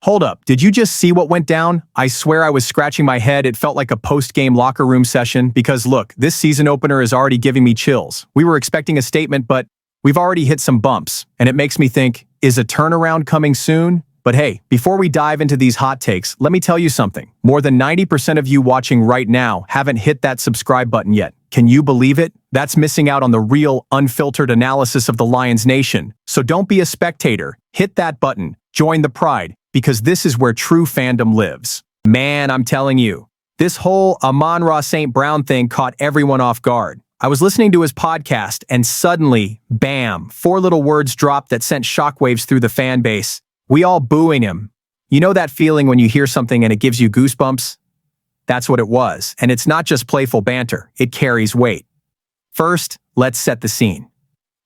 Hold up, did you just see what went down? I swear I was scratching my head. It felt like a post-game locker room session because look, this season opener is already giving me chills. We were expecting a statement, but we've already hit some bumps, and it makes me think, is a turnaround coming soon? But hey, before we dive into these hot takes, let me tell you something. More than 90% of you watching right now haven't hit that subscribe button yet. Can you believe it? That's missing out on the real, unfiltered analysis of the Lions Nation. So don't be a spectator. Hit that button. Join the pride, because this is where true fandom lives. Man, I'm telling you, this whole Amon-Ra St. Brown thing caught everyone off guard. I was listening to his podcast, and suddenly, bam, 4 little words dropped that sent shockwaves through the fan base. We all booing him. You know that feeling when you hear something and it gives you goosebumps? That's what it was, and it's not just playful banter, it carries weight. First, let's set the scene.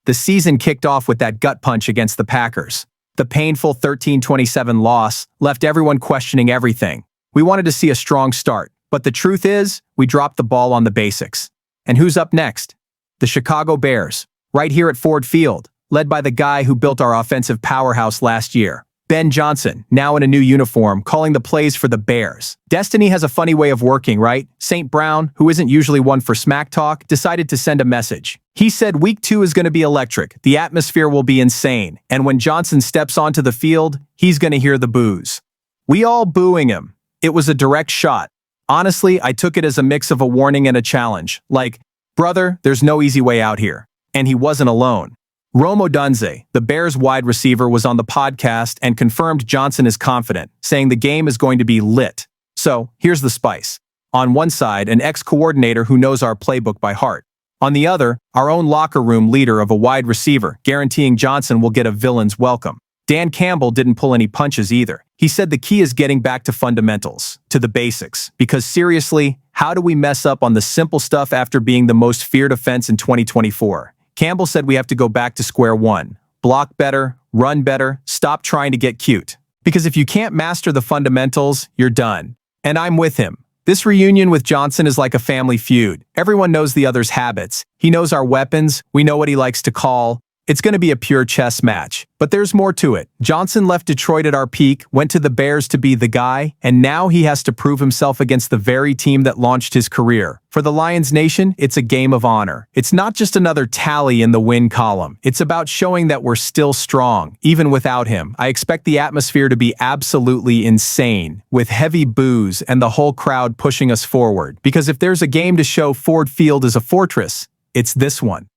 The season kicked off with that gut punch against the Packers. The painful 13-27 loss left everyone questioning everything. We wanted to see a strong start, but the truth is, we dropped the ball on the basics. And who's up next? The Chicago Bears, right here at Ford Field, led by the guy who built our offensive powerhouse last year. Ben Johnson, now in a new uniform, calling the plays for the Bears. Destiny has a funny way of working, right? St. Brown, who isn't usually one for smack talk, decided to send a message. He said week 2 is going to be electric, the atmosphere will be insane, and when Johnson steps onto the field, he's going to hear the boos. We all booing him. It was a direct shot. Honestly, I took it as a mix of a warning and a challenge. Like, brother, there's no easy way out here. And he wasn't alone. Rome Odunze, the Bears wide receiver, was on the podcast and confirmed Johnson is confident, saying the game is going to be lit. So, here's the spice. On one side, an ex-coordinator who knows our playbook by heart. On the other, our own locker room leader of a wide receiver, guaranteeing Johnson will get a villain's welcome. Dan Campbell didn't pull any punches either. He said the key is getting back to fundamentals, to the basics, because seriously, how do we mess up on the simple stuff after being the most feared offense in 2024? Campbell said we have to go back to square one. Block better, run better, stop trying to get cute. Because if you can't master the fundamentals, you're done. And I'm with him. This reunion with Johnson is like a family feud. Everyone knows the other's habits. He knows our weapons. We know what he likes to call. It's going to be a pure chess match. But there's more to it. Johnson left Detroit at our peak, went to the Bears to be the guy, and now he has to prove himself against the very team that launched his career. For the Lions Nation, it's a game of honor. It's not just another tally in the win column. It's about showing that we're still strong, even without him. I expect the atmosphere to be absolutely insane, with heavy boos and the whole crowd pushing us forward. Because if there's a game to show Ford Field is a fortress, it's this one.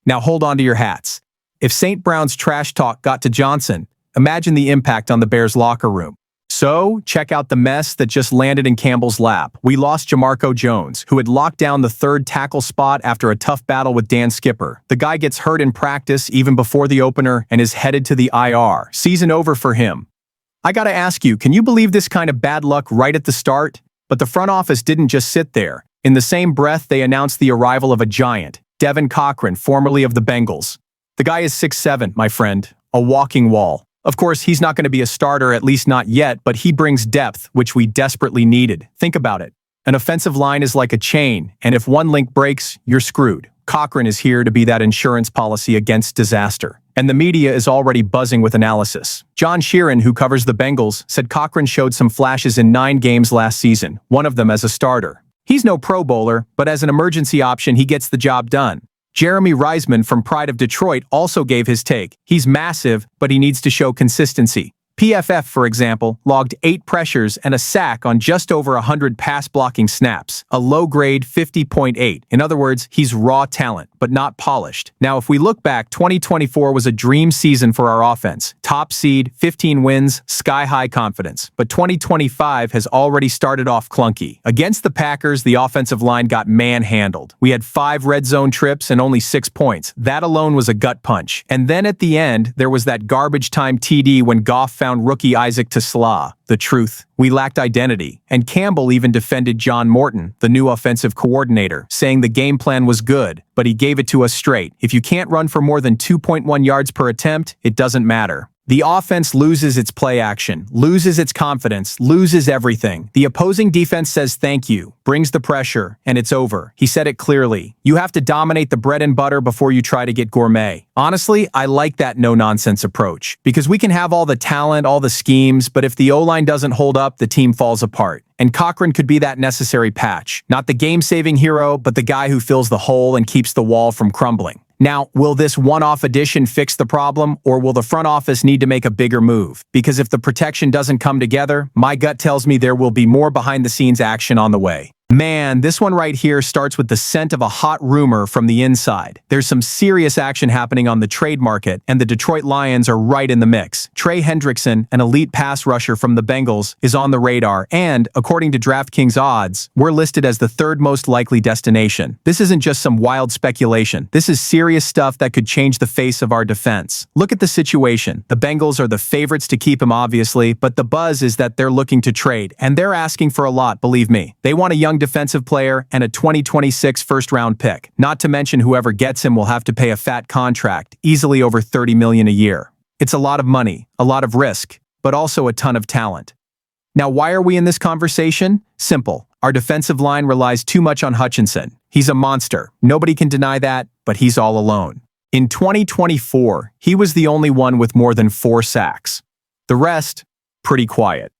Now hold on to your hats. If St. Brown's trash talk got to Johnson, imagine the impact on the Bears locker room. So, check out the mess that just landed in Campbell's lap. We lost Jamarco Jones, who had locked down the 3rd tackle spot after a tough battle with Dan Skipper. The guy gets hurt in practice even before the opener and is headed to the IR. Season over for him. I gotta ask you, can you believe this kind of bad luck right at the start? But the front office didn't just sit there. In the same breath, they announced the arrival of a giant, Devin Cochran, formerly of the Bengals. The guy is 6'7", my friend, a walking wall. Of course, he's not going to be a starter, at least not yet, but he brings depth, which we desperately needed. Think about it. An offensive line is like a chain, and if one link breaks, you're screwed. Cochran is here to be that insurance policy against disaster. And the media is already buzzing with analysis. John Sheeran, who covers the Bengals, said Cochran showed some flashes in 9 games last season, one of them as a starter. He's no Pro Bowler, but as an emergency option, he gets the job done. Jeremy Reisman from Pride of Detroit also gave his take. He's massive, but he needs to show consistency. PFF, for example, logged 8 pressures and a sack on just over 100 pass-blocking snaps, a low-grade 50.8. In other words, he's raw talent, but not polished. Now, if we look back, 2024 was a dream season for our offense. Top seed, 15 wins, sky-high confidence. But 2025 has already started off clunky. Against the Packers, the offensive line got manhandled. We had 5 red zone trips and only 6 points. That alone was a gut punch. And then at the end, there was that garbage-time TD when Goff found rookie Isaac Tesla. The truth, we lacked identity, and Campbell even defended John Morton, the new offensive coordinator, saying the game plan was good, but he gave it to us straight. If you can't run for more than 2.1 yards per attempt, it doesn't matter. The offense loses its play action, loses its confidence, loses everything. The opposing defense says thank you, brings the pressure, and it's over. He said it clearly. You have to dominate the bread and butter before you try to get gourmet. Honestly, I like that no-nonsense approach, because we can have all the talent, all the schemes, but if the O-line doesn't hold up, the team falls apart. And Cochran could be that necessary patch. Not the game-saving hero, but the guy who fills the hole and keeps the wall from crumbling. Now, will this one-off addition fix the problem, or will the front office need to make a bigger move? Because if the protection doesn't come together, my gut tells me there will be more behind-the-scenes action on the way. Man, this one right here starts with the scent of a hot rumor from the inside. There's some serious action happening on the trade market, and the Detroit Lions are right in the mix. Trey Hendrickson, an elite pass rusher from the Bengals, is on the radar, and, according to DraftKings odds, we're listed as the third most likely destination. This isn't just some wild speculation. This is serious stuff that could change the face of our defense. Look at the situation. The Bengals are the favorites to keep him, obviously, but the buzz is that they're looking to trade, and they're asking for a lot, believe me. They want a young defensive player and a 2026 first-round pick. Not to mention whoever gets him will have to pay a fat contract, easily over $30 million a year. It's a lot of money, a lot of risk, but also a ton of talent. Now, why are we in this conversation? Simple. Our defensive line relies too much on Hutchinson. He's a monster. Nobody can deny that, but he's all alone. In 2024, he was the only one with more than 4 sacks. The rest, pretty quiet.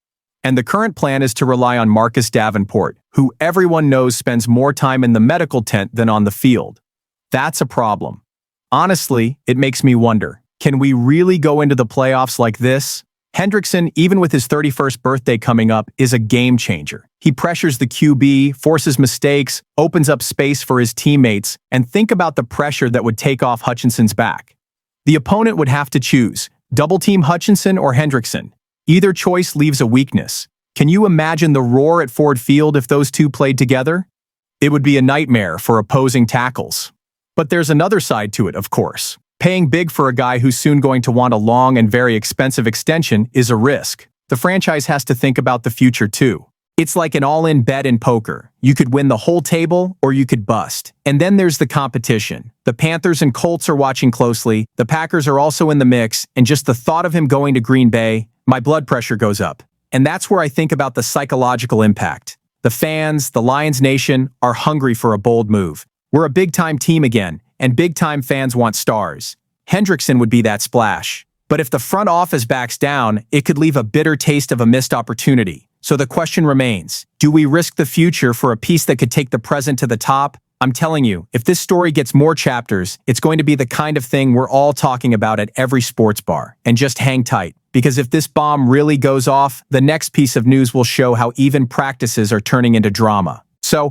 And the current plan is to rely on Marcus Davenport, who everyone knows spends more time in the medical tent than on the field. That's a problem. Honestly, it makes me wonder, can we really go into the playoffs like this? Hendrickson, even with his 31st birthday coming up, is a game changer. He pressures the QB, forces mistakes, opens up space for his teammates, and think about the pressure that would take off Hutchinson's back. The opponent would have to choose, double-team Hutchinson or Hendrickson. Either choice leaves a weakness. Can you imagine the roar at Ford Field if those two played together? It would be a nightmare for opposing tackles. But there's another side to it, of course. Paying big for a guy who's soon going to want a long and very expensive extension is a risk. The franchise has to think about the future too. It's like an all-in bet in poker. You could win the whole table or you could bust. And then there's the competition. The Panthers and Colts are watching closely. The Packers are also in the mix, and just the thought of him going to Green Bay, my blood pressure goes up. And that's where I think about the psychological impact. The fans, the Lions Nation, are hungry for a bold move. We're a big-time team again, and big-time fans want stars. Hendrickson would be that splash. But if the front office backs down, it could leave a bitter taste of a missed opportunity. So the question remains, do we risk the future for a piece that could take the present to the top? I'm telling you, if this story gets more chapters, it's going to be the kind of thing we're all talking about at every sports bar. And just hang tight, because if this bomb really goes off, the next piece of news will show how even practices are turning into drama. So,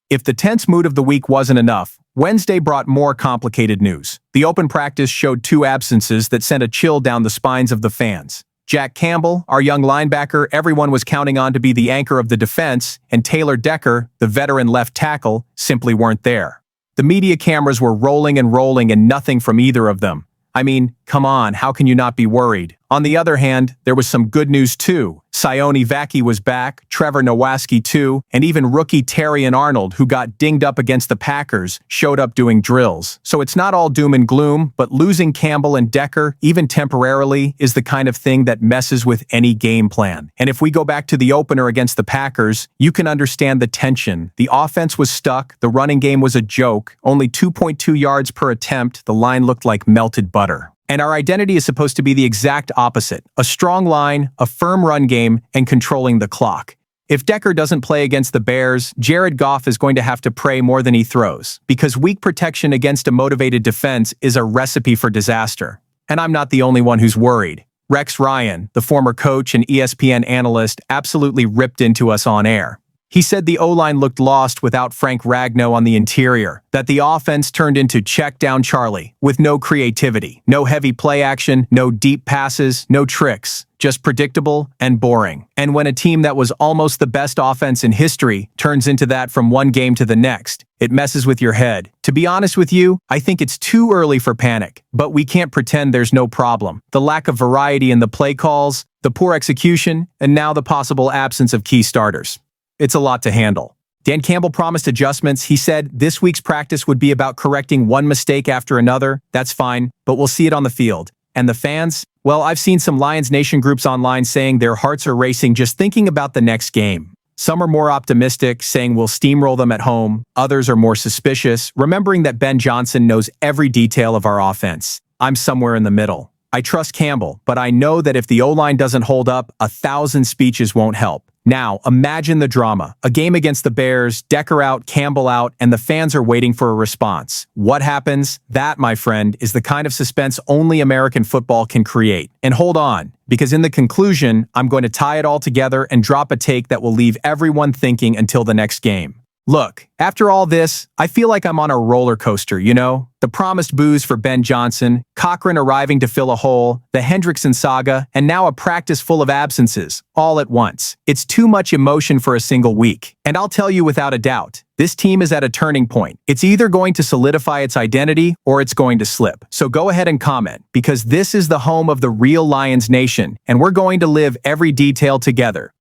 if the tense mood of the week wasn't enough, Wednesday brought more complicated news. The open practice showed 2 absences that sent a chill down the spines of the fans. Jack Campbell, our young linebacker everyone was counting on to be the anchor of the defense, and Taylor Decker, the veteran left tackle, simply weren't there. The media cameras were rolling and nothing from either of them. I mean, come on, how can you not be worried? On the other hand, there was some good news too. Sione Vaki was back, Trevor Nowaski too, and even rookie Terrion Arnold, who got dinged up against the Packers, showed up doing drills. So it's not all doom and gloom, but losing Campbell and Decker, even temporarily, is the kind of thing that messes with any game plan. And if we go back to the opener against the Packers, you can understand the tension. The offense was stuck, the running game was a joke, only 2.2 yards per attempt, the line looked like melted butter. And our identity is supposed to be the exact opposite. A strong line, a firm run game, and controlling the clock. If Decker doesn't play against the Bears, Jared Goff is going to have to pray more than he throws, because weak protection against a motivated defense is a recipe for disaster. And I'm not the only one who's worried. Rex Ryan, the former coach and ESPN analyst, absolutely ripped into us on air. He said the O-line looked lost without Frank Ragnow on the interior, that the offense turned into check down Charlie, with no creativity, no heavy play action, no deep passes, no tricks, just predictable and boring. And when a team that was almost the best offense in history turns into that from one game to the next, it messes with your head. To be honest with you, I think it's too early for panic, but we can't pretend there's no problem. The lack of variety in the play calls, the poor execution, and now the possible absence of key starters. It's a lot to handle. Dan Campbell promised adjustments. He said this week's practice would be about correcting one mistake after another. That's fine, but we'll see it on the field. And the fans? Well, I've seen some Lions Nation groups online saying their hearts are racing just thinking about the next game. Some are more optimistic, saying we'll steamroll them at home. Others are more suspicious, remembering that Ben Johnson knows every detail of our offense. I'm somewhere in the middle. I trust Campbell, but I know that if the O-line doesn't hold up, 1,000 speeches won't help. Now, imagine the drama. A game against the Bears, Decker out, Campbell out, and the fans are waiting for a response. What happens? That, my friend, is the kind of suspense only American football can create. And hold on, because in the conclusion, I'm going to tie it all together and drop a take that will leave everyone thinking until the next game. Look, after all this, I feel like I'm on a roller coaster, you know? The promised booze for Ben Johnson, Cochran arriving to fill a hole, the Hendrickson saga, and now a practice full of absences, all at once. It's too much emotion for a single week. And I'll tell you without a doubt, this team is at a turning point. It's either going to solidify its identity or it's going to slip. So go ahead and comment, because this is the home of the real Lions Nation, and we're going to live every detail together.